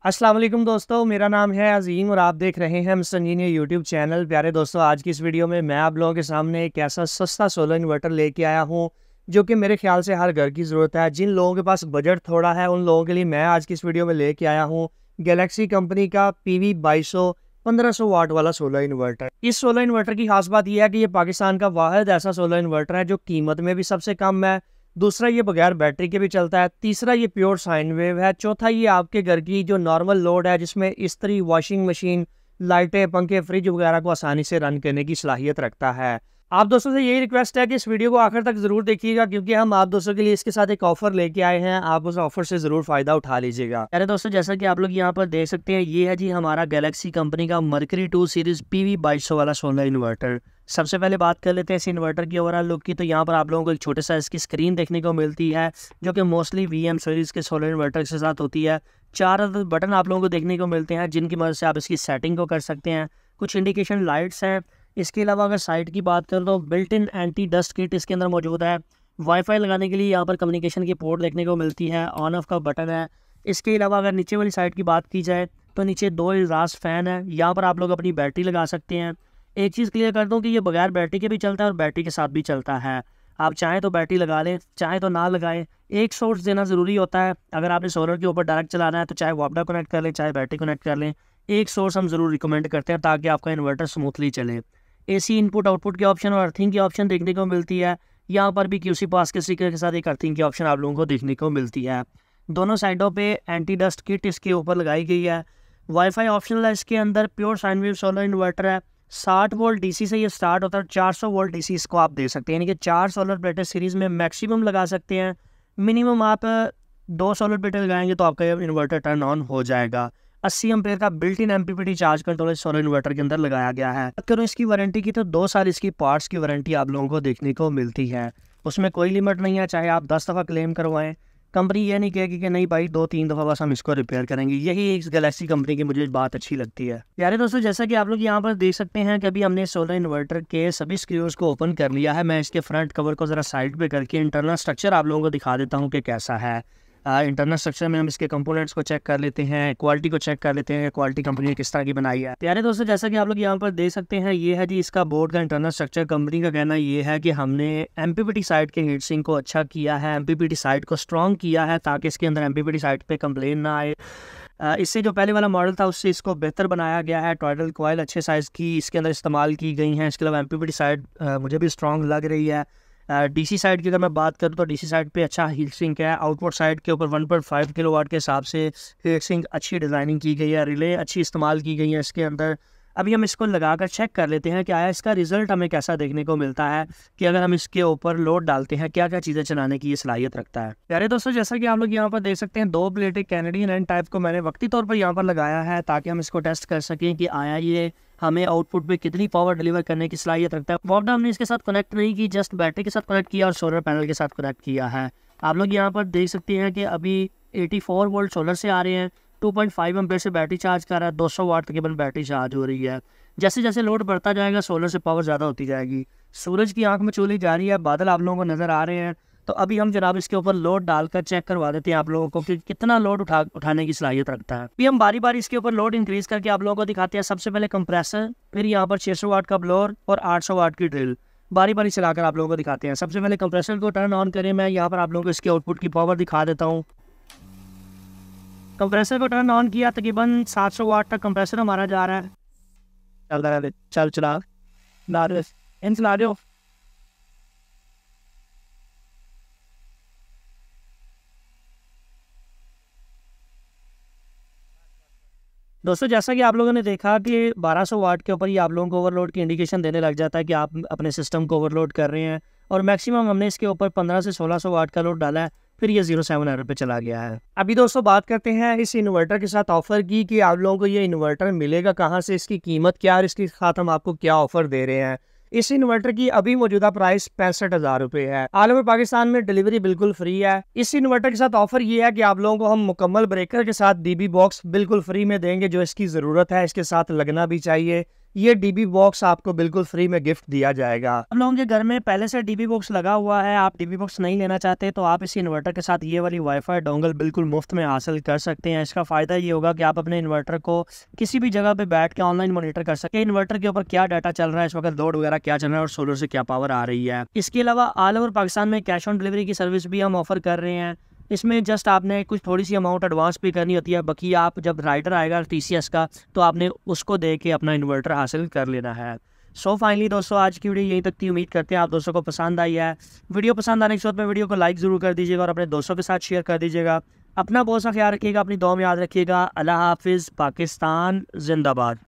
अस्सलाम वालेकुम दोस्तों, मेरा नाम है अज़ीम और आप देख रहे हैं मिस्टर इंजीनियर यूट्यूब चैनल। प्यारे दोस्तों, आज की इस वीडियो में मैं आप लोगों के सामने एक ऐसा सस्ता सोलर इन्वर्टर लेके आया हूं जो कि मेरे ख्याल से हर घर की ज़रूरत है। जिन लोगों के पास बजट थोड़ा है उन लोगों के लिए मैं आज की इस वीडियो में लेके आया हूं गैलेक्सी कंपनी का PV 2200 1500 वाट वाला सोलर इन्वर्टर। इस सोलर इन्वर्टर की खास बात यह है कि ये पाकिस्तान का वाहिद ऐसा सोलर इन्वर्टर है जो कीमत में भी सबसे कम है। दूसरा, ये बगैर बैटरी के भी चलता है। तीसरा, ये प्योर साइन वेव है। चौथा, ये आपके घर की जो नॉर्मल लोड है जिसमें इस्त्री, वॉशिंग मशीन, लाइटें, पंखे, फ्रिज वगैरह को आसानी से रन करने की सलाहियत रखता है। आप दोस्तों से यही रिक्वेस्ट है कि इस वीडियो को आखिर तक ज़रूर देखिएगा क्योंकि हम आप दोस्तों के लिए इसके साथ एक ऑफर लेके आए हैं। आप उस ऑफर से ज़रूर फ़ायदा उठा लीजिएगा। अरे दोस्तों, जैसा कि आप लोग यहाँ पर देख सकते हैं, ये है जी हमारा गैलेक्सी कंपनी का मर्करी 2 सीरीज़ PV 2200 वाला सोलर इन्वर्टर। सबसे पहले बात कर लेते हैं इस इन्वर्टर की ओवरऑल लुक की। तो यहाँ पर आप लोगों को एक छोटे सा इसकी स्क्रीन देखने को मिलती है जो कि मोस्टली VM सीरीज़ के सोलर इन्वर्टर के साथ होती है। 4 बटन आप लोगों को देखने को मिलते हैं जिनकी मदद से आप इसकी सेटिंग को कर सकते हैं। कुछ इंडिकेशन लाइट्स हैं। इसके अलावा अगर साइड की बात करें तो built in anti dust kit इसके अंदर मौजूद है। वाईफाई लगाने के लिए यहाँ पर कम्युनिकेशन की पोर्ट देखने को मिलती है। ऑन ऑफ का बटन है। इसके अलावा अगर नीचे वाली साइड की बात की जाए तो नीचे 2 एग्जॉस्ट फैन है। यहाँ पर आप लोग अपनी बैटरी लगा सकते हैं। एक चीज़ क्लियर कर दूँ कि ये बगैर बैटरी के भी चलता है और बैटरी के साथ भी चलता है। आप चाहें तो बैटरी लगा लें, चाहें तो ना लगाएं। एक सोर्स देना ज़रूरी होता है। अगर आपने सोलर के ऊपर डायरेक्ट चलाना है तो चाहे वापडा कनेक्ट कर लें, चाहे बैटरी कनेक्ट कर लें। एक सोर्स हम ज़रूर रिकमेंड करते हैं ताकि आपका इन्वर्टर स्मूथली चले। AC इनपुट आउटपुट के ऑप्शन और अर्थिंग के ऑप्शन देखने को मिलती है। यहाँ पर भी QC पास के स्टिकर के साथ एक अर्थिंग की ऑप्शन आप लोगों को देखने को मिलती है। दोनों साइडों पे एंटी डस्ट किट इसके ऊपर लगाई गई है। वाईफाई ऑप्शनल है इसके अंदर। Pure sine wave solar inverter है। 60 वोल्ट DC से ये स्टार्ट होता है। 400 वोल्ट DC इसको आप दे सकते हैं, यानी कि 4 सोलर प्लेटें सीरीज़ में मैक्सिमम लगा सकते हैं। मिनिमम आप 2 सोलर प्लेटें लगाएंगे तो आपका इन्वर्टर टर्न ऑन हो जाएगा। 80 एम्पेयर का built in MPPT charge controller solar inverter के अंदर लगाया गया है। बात करूँ इसकी वारंटी की तो 2 साल इसकी पार्ट्स की वारंटी आप लोगों को देखने को मिलती है। उसमें कोई लिमिट नहीं है, चाहे आप 10 दफ़ा क्लेम करवाएं। कंपनी ये नहीं कहेगी कि नहीं भाई 2-3 दफ़ा बस हम इसको रिपेयर करेंगे। यही इस गैलेक्सी कंपनी की मुझे बात अच्छी लगती है। प्यारे दोस्तों, जैसा कि आप लोग यहाँ पर देख सकते हैं कि अभी हमने सोलर इन्वर्टर के सभी स्क्रूज को ओपन कर लिया है। मैं इसके फ्रंट कवर को ज़रा साइड पे करके इंटरनल स्ट्रक्चर आप लोगों को दिखा देता हूँ कि कैसा है। इंटरनल स्ट्रक्चर में हम इसके कंपोनेंट्स को चेक कर लेते हैं, क्वालिटी को चेक कर लेते हैं, क्वालिटी कंपनी ने किस तरह की बनाई है। प्यारे दोस्तों, जैसा कि आप लोग यहाँ पर देख सकते हैं, ये है जी इसका बोर्ड का इंटरनल स्ट्रक्चर। कंपनी का कहना ये है कि हमने MPPT साइड के हीट सिंक को अच्छा किया है, MPPT साइड को स्ट्रॉन्ग किया है ताकि इसके अंदर MPPT साइड पे कंप्लेन ना आए। इससे जो पहले वाला मॉडल था उससे इसको बेहतर बनाया गया है। टॉयडल कॉइल अच्छे साइज़ की इसके अंदर इस्तेमाल की गई हैं। इसके अलावा MPPT साइड मुझे भी स्ट्रॉन्ग लग रही है। DC साइड की अगर मैं बात करूँ तो DC साइड पे अच्छा हीट सिंक है। आउटपुट साइड के ऊपर 1.5 किलोवाट के हिसाब से हीट सिंक अच्छी डिज़ाइनिंग की गई है। रिले अच्छी इस्तेमाल की गई है इसके अंदर। अभी हम इसको लगाकर चेक कर लेते हैं कि आया इसका रिजल्ट हमें कैसा देखने को मिलता है कि अगर हम इसके ऊपर लोड डालते हैं क्या क्या चीज़ें चलाने की ये सलाहियत रखता है। प्यारे दोस्तों, जैसा कि आप लोग यहाँ पर देख सकते हैं, 2 प्लेटें कैनेडियन एंड टाइप को मैंने वक्ती तौर पर यहाँ पर लगाया है ताकि हम इसको टेस्ट कर सकें कि आया ये हमें आउटपुट पे कितनी पावर डिलीवर करने की सलाहियत रखता है। वापडा हमने इसके साथ कनेक्ट नहीं की, जस्ट बैटरी के साथ कनेक्ट किया और सोलर पैनल के साथ कनेक्ट किया है। आप लोग यहाँ पर देख सकते हैं कि अभी 84 वोल्ट सोलर से आ रहे हैं। 2.5 एम्पेयर से बैटरी चार्ज कर रहा है। 200 वाट तकरीबन बैटरी चार्ज हो रही है। जैसे जैसे लोड बढ़ता जाएगा सोलर से पावर ज़्यादा होती जाएगी। सूरज की आंख में चूली जा रही है, बादल आप लोगों को नज़र आ रहे हैं। तो अभी हम जनाब इसके ऊपर लोड डालकर चेक करवा देते हैं आप लोगों को कि कितना लोड उठाने की सलाहियत रखता है। अभी हम बारी बारी इसके ऊपर लोड इंक्रीज करके आप लोगों को दिखाते हैं। सबसे पहले कंप्रेसर, फिर यहाँ पर 600 वाट का ब्लोअर और 800 वाट की ड्रिल बारी बारी चलाकर आप लोगों को दिखाते हैं। सबसे पहले कंप्रेसर को टर्न ऑन करें। मैं यहाँ पर आप लोगों को इसके आउटपुट की पावर दिखा देता हूँ। कंप्रेसर को टर्न ऑन किया, तकरीबन 700 वाट तक कंप्रेसर हमारा जा रहा है। चल रहा है, चल चला इन चला रहे हो। दोस्तों, जैसा कि आप लोगों ने देखा कि 1200 वाट के ऊपर ही आप लोगों को ओवरलोड की इंडिकेशन देने लग जाता है कि आप अपने सिस्टम को ओवरलोड कर रहे हैं। और मैक्सिमम हमने इसके ऊपर 15 से 1600 वाट का लोड डाला है, फिर ये 07 एरर पे चला गया है। अभी दोस्तों बात करते हैं इस इन्वर्टर के साथ ऑफर की कि आप लोगों को ये इन्वर्टर मिलेगा कहाँ से, इसकी कीमत क्या और इसके साथ हम आपको क्या ऑफर दे रहे हैं। इस इन्वर्टर की अभी मौजूदा प्राइस 65,000 रुपए है। आलम पाकिस्तान में डिलीवरी बिल्कुल फ्री है। इस इन्वर्टर के साथ ऑफर ये है कि आप लोगों को हम मुकम्मल ब्रेकर के साथ DB बॉक्स बिल्कुल फ्री में देंगे जो इसकी ज़रूरत है, इसके साथ लगना भी चाहिए। ये डीबी बॉक्स आपको बिल्कुल फ्री में गिफ्ट दिया जाएगा। आप लोगों के घर में पहले से डीबी बॉक्स लगा हुआ है, आप डीबी बॉक्स नहीं लेना चाहते तो आप इसी इन्वर्टर के साथ ये वाली वाईफाई डोंगल बिल्कुल मुफ्त में हासिल कर सकते हैं। इसका फ़ायदा ये होगा कि आप अपने इन्वर्टर को किसी भी जगह पे बैठ के ऑनलाइन मॉनिटर कर सकते हैं, इन्वर्टर के ऊपर क्या डाटा चल रहा है, इस वक्त लोड वगैरह क्या चल रहा है और सोलर से क्या पावर आ रही है। इसके अलावा ऑल ओवर पाकिस्तान में कैश ऑन डिलीवरी की सर्विस भी हम ऑफर कर रहे हैं। इसमें जस्ट आपने कुछ थोड़ी सी अमाउंट एडवांस पे करनी होती है, बाकी आप जब राइडर आएगा टीसीएस का तो आपने उसको दे के अपना इन्वर्टर हासिल कर लेना है। सो फाइनली दोस्तों, आज की वीडियो यहीं तक थी। उम्मीद करते हैं आप दोस्तों को पसंद आई है। वीडियो पसंद आने के साथ में वीडियो को लाइक ज़रूर कर दीजिएगा और अपने दोस्तों के साथ शेयर कर दीजिएगा। अपना बहुत सा ख्याल रखिएगा, अपनी दुआ में याद रखिएगा। अल्लाह हाफिज़। पाकिस्तान जिंदाबाद।